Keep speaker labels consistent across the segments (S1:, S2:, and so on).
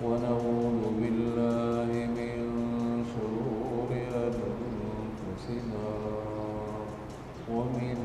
S1: ونعوذ بالله من شرور أنفسنا ومن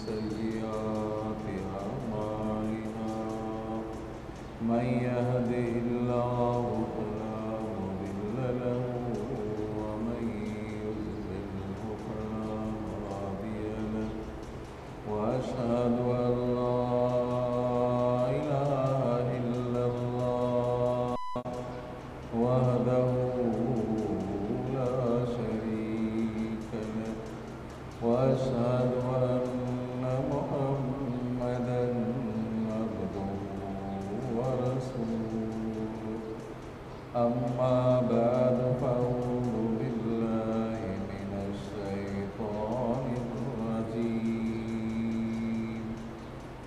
S1: سيئات أعمالنا من يهده الله فلا مضل له ومن يضلله فلا هادي له وأشهد أن لا إله إلا الله وحده لا شريك له وأشهد أن محمدا عبده ورسوله أما بعد فأعوذ بالله من الشيطان الرجيم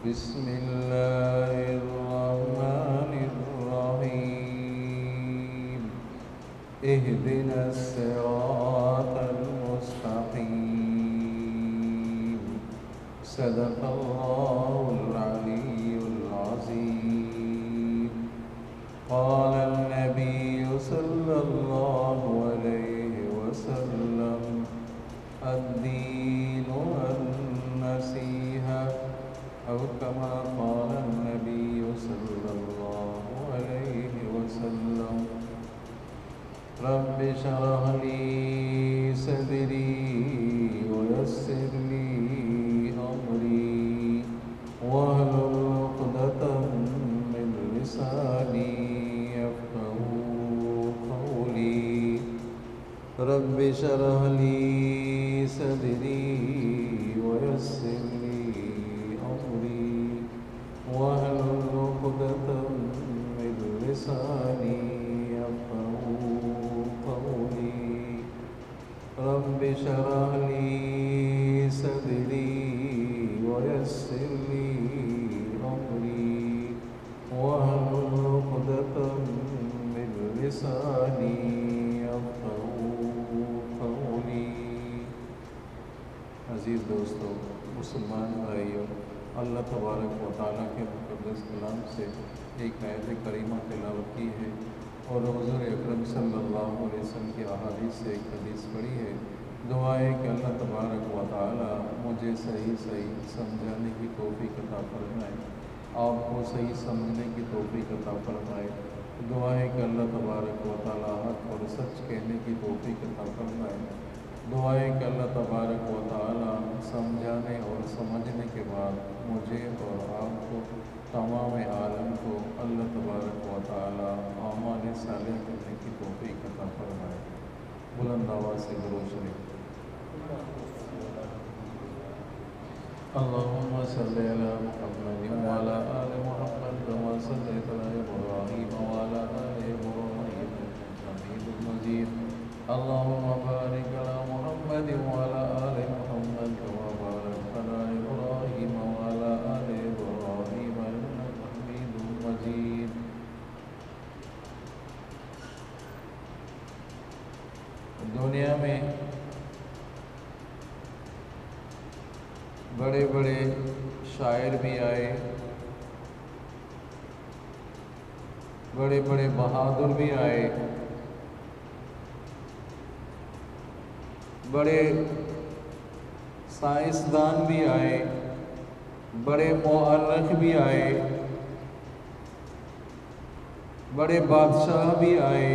S1: بسم الله الرحمن الرحيم اهدنا الصراط المستقيم صدق الله العلي العظيم قال النبي صلى الله عليه وسلم الدين النصيحة أو كما قال النبي صلى الله عليه وسلم رب اشرح لي صدري ويسر لي أمري واحلل عقدة من لساني يفقهوا قولي رب اشرح لي صدري ويسر لي أمري واحلل عقدة من لساني يفقهوا قولي رب اشرح لي صدري ويسر لي أمري واحلل عقدة من لساني يفقهوا قولي عزیز دوستو، مسلمان بھائیوں، اللہ تبارک و تعالیٰ کے مقدس کلام سے ایک آیت کریمہ تلاوت کی ہے اور حضور اکرم صلی اللہ علیہ وسلم کی احادیث سے ایک حدیث پڑھی ہے۔ دعا ہے کہ اللہ تبارک و تعالیٰ مجھے صحیح سمجھانے کی توفیق عطا فرمائے، آپ کو صحیح سمجھنے کی توفیق عطا فرمائے۔ دعا ہے کہ اللہ تبارک و تعالیٰ حق اور سچ کہنے کی توفیق عطا فرمائے۔ دعا ہے کہ اللہ تبارک و تعالیٰ سمجھانے اور سمجھنے کے بعد مجھے اور آپ کو تمام عالم کو اللہ تبارک و تعالیٰ اعمال صالح کرنے کی توفیق عطا فرمائے۔ بلند آواز سے درود شریف۔ اللهم صل على محمد وعلى آل محمد كما صليت على إبراهيم وعلى آل إبراهيم إنك حميد مجيد اللهم بارك على محمد وعلى آل محمد كما باركت على إبراهيم وعلى آل إبراهيم إنك حميد مجيد۔ دنیا میں بڑے بڑے شاعر بھی آئے، بڑے بڑے بہادر بھی آئے، بڑے سائنسدان بھی آئے، بڑے مورخ بھی آئے، بڑے بادشاہ بھی آئے۔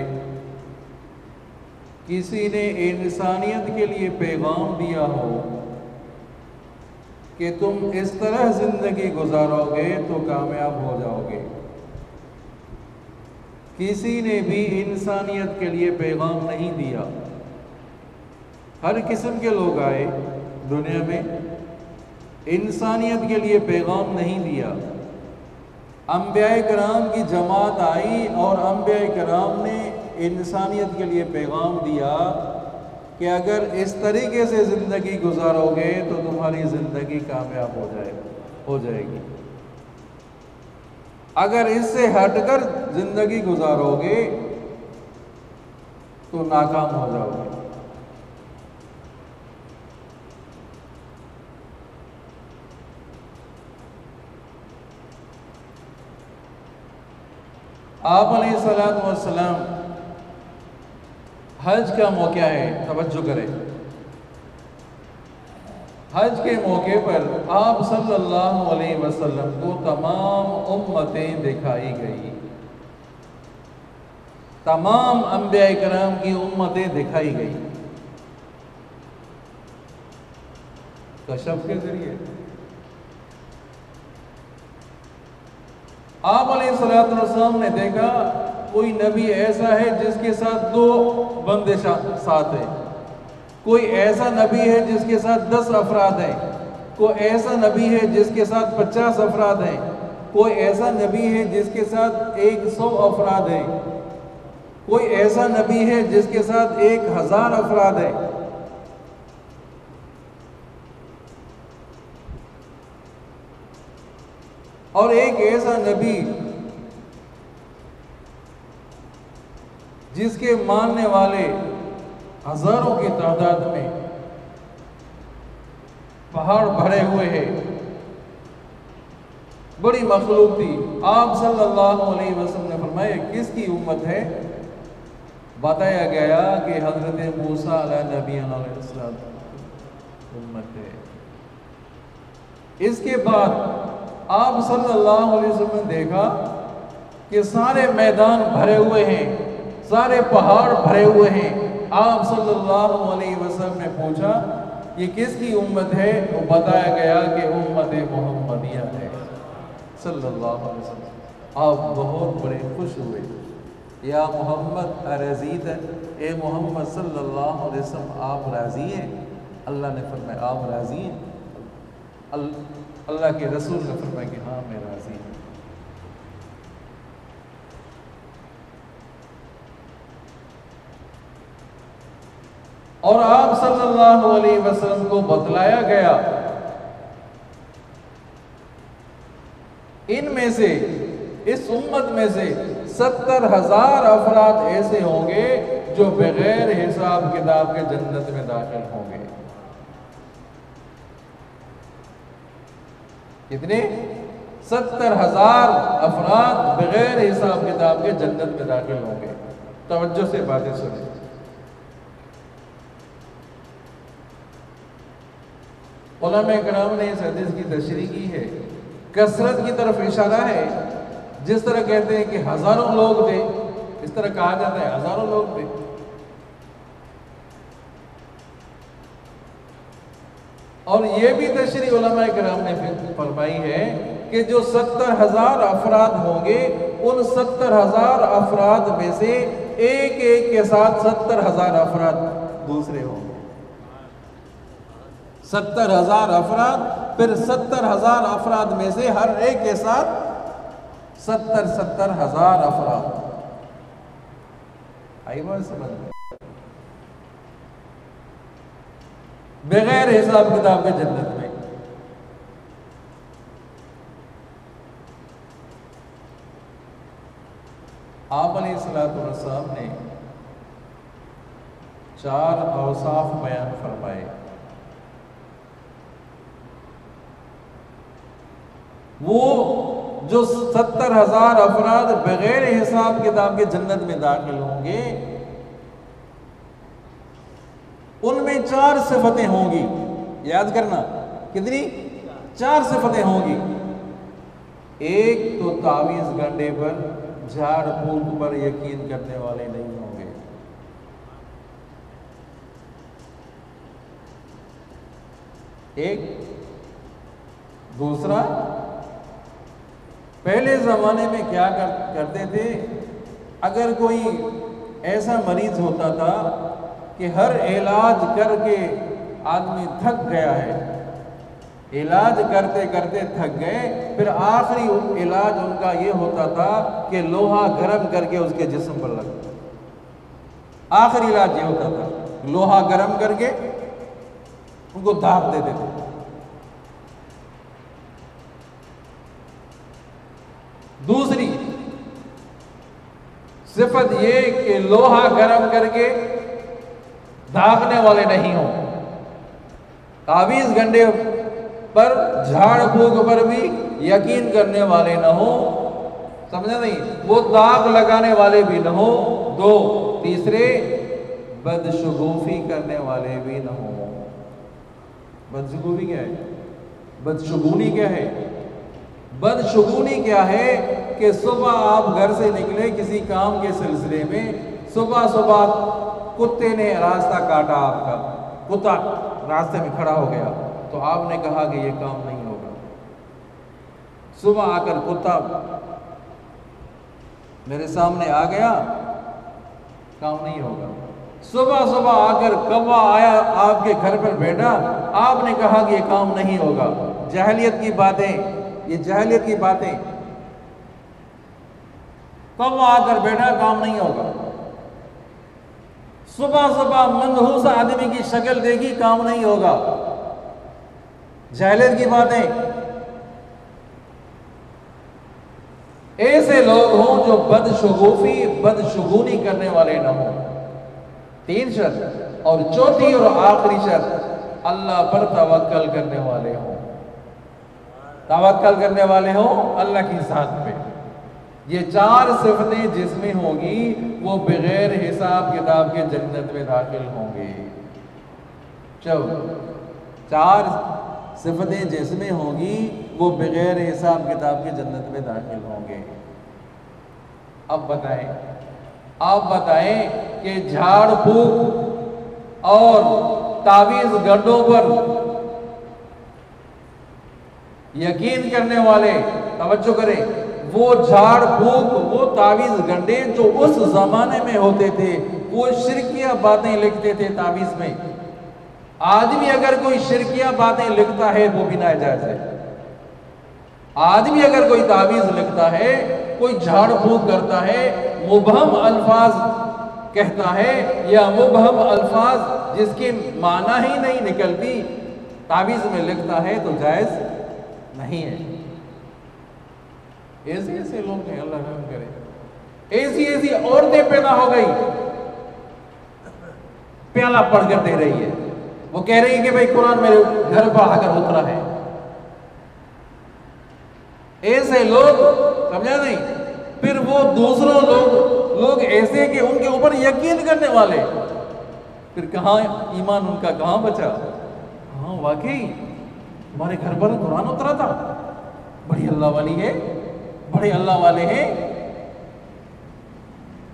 S1: کسی نے انسانیت کے لیے پیغام دیا ہو کہ تم اس طرح زندگی گزارو گے تو کامیاب ہو جاؤ گے، کسی نے بھی انسانیت کے لیے پیغام نہیں دیا۔ ہر قسم کے لوگ آئے دنیا میں، انسانیت کے لیے پیغام نہیں دیا۔ انبیاء کرام کی جماعت آئی اور انبیاء کرام نے انسانیت کے لیے پیغام دیا کہ اگر اس طریقے سے زندگی گزارو گے تو تمہاری زندگی کامیاب ہو جائے گی، اگر اس سے ہٹ کر زندگی گزارو گے تو ناکام ہو جاؤ گے۔ آپ علیہ الصلوۃ والسلام حج کا موقع ہے، توجہ کریں، حج کے موقع پر آپ صلی اللہ علیہ وسلم کو تمام امتیں دکھائی گئی، تمام انبیاء کرام کی امتیں دکھائی گئی کشف کے ذریعے۔ آپ علیہ السلام نے دیکھا کوئی نبی ایسا ہے جس کے ساتھ 2 بندے ساتھ ہیں، کوئی ایسا نبی ہے جس کے ساتھ 10 افراد ہیں، کوئی ایسا نبی ہے جس کے ساتھ 50 افراد ہیں، کوئی ایسا نبی ہے جس کے ساتھ 100 افراد ہیں، کوئی ایسا نبی ہے جس کے ساتھ 1000 افراد ہیں۔ اور ایک ایسا نبی جس کے ماننے والے ہزاروں کی تعداد میں، پہاڑ بھرے ہوئے ہیں، بڑی مخلوق تھی۔ آپ صلی اللہ علیہ وسلم نے فرمایا کس کی امت ہے؟ بتایا گیا کہ حضرت موسیٰ علیہ نبی علیہ السلام امت ہے۔ اس کے بعد آپ صلی اللہ علیہ وسلم نے دیکھا کہ سارے میدان بھرے ہوئے ہیں، سارے پہاڑ بھرے ہوئے ہیں۔ آپ صلی اللہ علیہ وسلم نے پوچھا یہ کس کی امت ہے؟ وہ بتایا گیا کہ امت محمدیہ ہے صلی اللہ علیہ وسلم۔ آپ بہت بڑے خوش ہوئے، یا محمد ارضیت، اے محمد صلی اللہ علیہ وسلم آپ راضی ہیں؟ اللہ نے فرمایا آپ راضی ہیں؟ اللہ کے رسول نے فرمایا کہ ہاں میں راضی ہوں۔ اور آپ صلی اللہ علیہ وسلم کو بتلایا گیا ان میں سے، اس امت میں سے 70,000 افراد ایسے ہوں گے جو بغیر حساب کتاب کے جنت میں داخل ہوں گے۔ کتنے؟ 70,000 افراد بغیر حساب کتاب کے جنت میں داخل ہوں گے۔ توجہ سے باتیں سنیں۔ علماء کرام نے اس حدیث کی تشریح کی ہے، کثرت کی طرف اشارہ ہے۔ جس طرح کہتے ہیں کہ ہزاروں لوگ تھے، اس طرح کہا جاتا ہے ہزاروں لوگ تھے۔ اور یہ بھی تشریح علماء کرام نے فرمائی ہے کہ جو 70,000 افراد ہوں گے، ان 70,000 افراد میں سے ایک کے ساتھ 70,000 افراد دوسرے ہوں گے۔ 70,000 افراد، پھر 70,000 افراد میں سے ہر ایک کے ساتھ 70,000 افراد۔ آئی بات سمجھ میں؟ بغیر حساب کتاب کے جنت میں۔ آپ علیہ السلام نے 4 اوصاف بیان فرمائے۔ وہ جو 70,000 افراد بغیر حساب کتاب کے جنت میں داخل ہوں گے، ان میں 4 صفتیں ہوں گی۔ یاد کرنا کتنی؟ 4 صفتیں ہوں گی۔ ایک تو تعویذ گنڈے پر، جھاڑ پھونک پر یقین کرنے والے نہیں ہوں گے۔ ایک۔ دوسرا، پہلے زمانے میں کیا کرتے تھے، اگر کوئی ایسا مریض ہوتا تھا کہ ہر علاج کر کے آدمی تھک گیا ہے، علاج کرتے کرتے تھک گئے، پھر آخری علاج ان کا یہ ہوتا تھا کہ لوہا گرم کر کے اس کے جسم پر لگتا۔ آخری علاج یہ ہوتا تھا، لوہا گرم کر کے ان کو دھاپ دیتے تھے۔ دوسری صفت یہ کہ لوہا گرم کر کے دھاگنے والے نہیں ہوں، تعویذ گنڈے پر، جھاڑ پھونک پر بھی یقین کرنے والے نہ ہوں، سمجھا نہیں؟ وہ داغ لگانے والے بھی نہ ہو، دو، تیسرے بدشگوفی کرنے والے بھی نہ ہو۔ بدشگوفی کیا ہے؟ بدشگونی کیا ہے؟ بدشگونی کیا ہے کہ صبح آپ گھر سے نکلے کسی کام کے سلسلے میں، صبح صبح کتے نے راستہ کاٹا، آپ کا کتا راستے میں کھڑا ہو گیا، تو آپ نے کہا کہ یہ کام نہیں ہوگا۔ صبح آ کر کتا میرے سامنے آ گیا، کام نہیں ہوگا۔ صبح صبح آ کر کوا آیا آپ کے گھر پر بیٹھا، آپ نے کہا کہ یہ کام نہیں ہوگا۔ جاہلیت کی باتیں، یہ جاہلیت کی باتیں، کوا آ کر بیٹھا، کام نہیں ہوگا۔ صبح صبح منحوس آدمی کی شکل دیکھی، کام نہیں ہوگا۔ جاہلیت کی باتیں۔ ایسے لوگ ہوں جو بدشگوفی، بدشگونی کرنے والے نہ ہوں۔ تین شرط، اور چوتھی اور آخری شرط، اللہ پر توکل کرنے والے ہوں۔ توکل کرنے والے ہوں اللہ کی ذات پہ۔ یہ چار صفتیں جس میں ہوگی وہ بغیر حساب کتاب کے جنت میں داخل ہوں گے۔ چار صفتیں جس میں ہوں گی وہ بغیر حساب کتاب کے جنت میں داخل ہوں گے۔ اب آپ بتائیں کہ جھاڑ پھونک اور تعویذ گڈوں پر یقین کرنے والے، توجہ کریں، وہ جھاڑ پھونک، وہ تعویذ گنڈے جو اس زمانے میں ہوتے تھے، وہ شرکیہ باتیں لکھتے تھے تعویذ میں۔ آج بھی اگر کوئی شرکیہ باتیں لکھتا ہے وہ بھی ناجائز ہے۔ آج بھی اگر کوئی تعویذ لکھتا ہے، کوئی جھاڑ پھونک کرتا ہے، مبہم الفاظ کہتا ہے یا مبہم الفاظ جس کی معنی ہی نہیں نکلتی تعویذ میں لکھتا ہے تو جائز نہیں ہے۔ ایسے لوگ ہیں، اللہ رحم کرے۔ ایسی عورتیں پیدا ہو گئی، پیالہ پڑھ کر دے رہی ہے، وہ کہہ رہی ہے کہ بھئی قرآن میرے گھر پر آ کر اترا ہے۔ ایسے لوگ، سمجھا نہیں؟ پھر وہ دوسروں لوگ ایسے کہ ان کے اوپر یقین کرنے والے، پھر کہاں ایمان ان کا کہاں بچا؟ ہاں واقعی ہمارے گھر پر قرآن اترا تھا، بڑی اللہ والی ہے، بڑے اللہ والے ہیں۔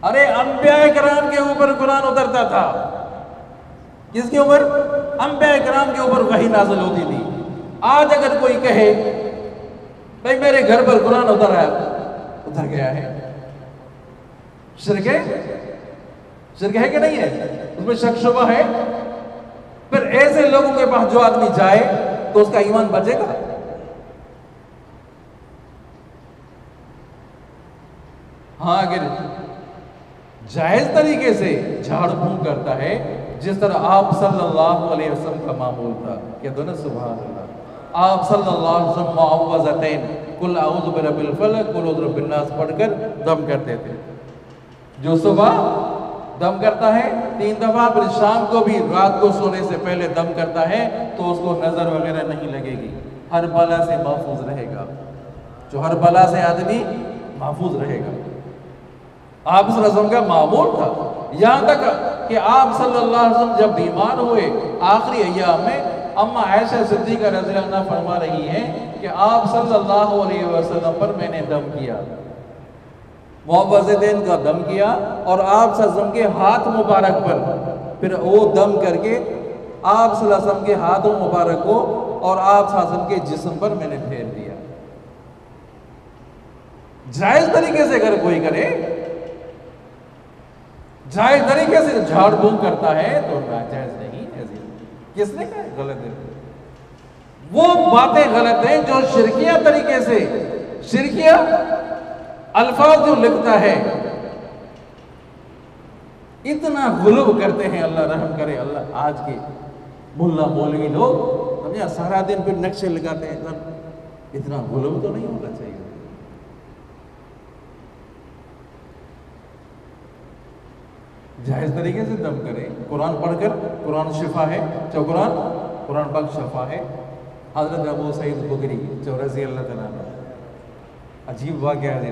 S1: ارے انبیاء کرام کے اوپر قرآن اترتا تھا۔ کس کے اوپر؟ انبیاء کرام کے اوپر وحی نازل ہوتی تھی۔ آج اگر کوئی کہے بھئی میرے گھر پر قرآن اتر گیا ہے، شرک ہے؟ شرک ہے کہ نہیں ہے؟ اس میں شک شبہ ہے؟ پھر ایسے لوگوں کے پاس جو آدمی جائے تو اس کا ایمان بچے گا؟ ہاں اگر جائز طریقے سے جھاڑ پھونک کرتا ہے، جس طرح آپ صلی اللہ علیہ وسلم کا معمول تھا، کہ دونوں سبحان اللہ، آپ صلی اللہ علیہ وسلم معوذتین، قل اعوذ برب الفلق، قل اعوذ برب الناس پڑھ کر دم کرتے تھے۔ جو صبح دم کرتا ہے 3 دفعہ، پھر شام کو بھی رات کو سونے سے پہلے دم کرتا ہے تو اس کو نظر وغیرہ نہیں لگے گی، ہر بلا سے محفوظ رہے گا، جو ہر بلا سے آدمی محفوظ رہے گا۔ آپ صلی اللہ علیہ وسلم کا معمول تھا، یہاں تک کہ آپ صلی اللہ علیہ وسلم جب بیمار ہوئے آخری ایام میں، اما عائشہ صدیقہ رضی اللہ عنہ فرما رہی ہیں کہ آپ صلی اللہ علیہ وسلم پر میں نے دم کیا، معوذتین کا دم کیا، اور آپ صلی اللہ علیہ وسلم کے ہاتھ مبارک پر، پھر وہ دم کر کے آپ صلی اللہ علیہ وسلم کے ہاتھوں مبارک کو اور آپ صلی اللہ علیہ وسلم کے جسم پر میں نے پھیر دیا۔ جائز طریقے سے اگر کوئی کرے، جائز طریقے سے جھاڑ پھونک کرتا ہے تو ناجائز نہیں ہے۔ کس نے کہا غلط ہے؟ وہ باتیں غلط ہیں جو شرکیہ طریقے سے، شرکیہ الفاظ جو لکھتا ہے، اتنا غلو کرتے ہیں، اللہ رحم کرے۔ اللہ آج کے ملا مولوی لوگ سمجھا سارا دن پھر نقشے لگاتے ہیں، اتنا غلو تو نہیں ہونا چاہیے۔ جائز طریقے سے دم کریں، قرآن پڑھ کر، قرآن شفا ہے، جو قرآن پاک شفا ہے۔ حضرت ابو سعید خدری جو رضی اللہ تعالیٰ عنہ، عجیب واقعہ ہے۔